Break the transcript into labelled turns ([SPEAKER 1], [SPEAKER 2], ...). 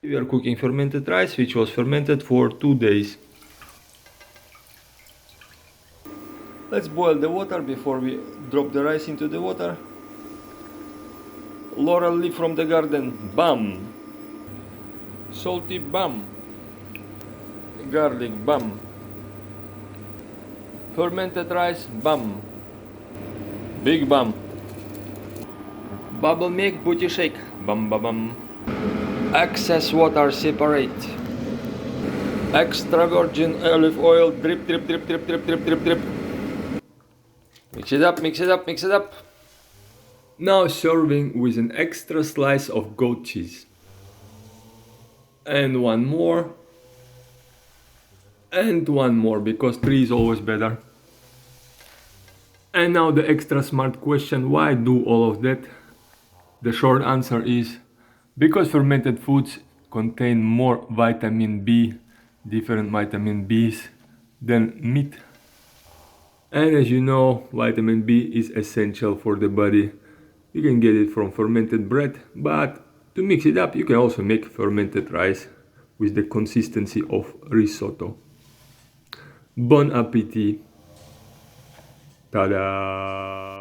[SPEAKER 1] We are cooking fermented rice, which was fermented for 2 days. Let's boil the water before we drop the rice into the water. Laurel leaf from the garden, bam. Salty, bam. Garlic, bam. Fermented rice, bam. Big bam. Bubble milk, booty shake, bam bam bam. Excess water separate. Extra virgin olive oil, drip drip drip drip drip drip drip drip. Mix it up, mix it up, mix it up. Now serving with an extra slice of goat cheese. And one more. And one more, because 3 is always better. And now the extra smart question, why do all of that? The short answer is because fermented foods contain more vitamin B, different vitamin Bs, than meat. And as you know, vitamin B is essential for the body. You can get it from fermented bread, but to mix it up, you can also make fermented rice with the consistency of risotto. Bon appetit! Ta-da!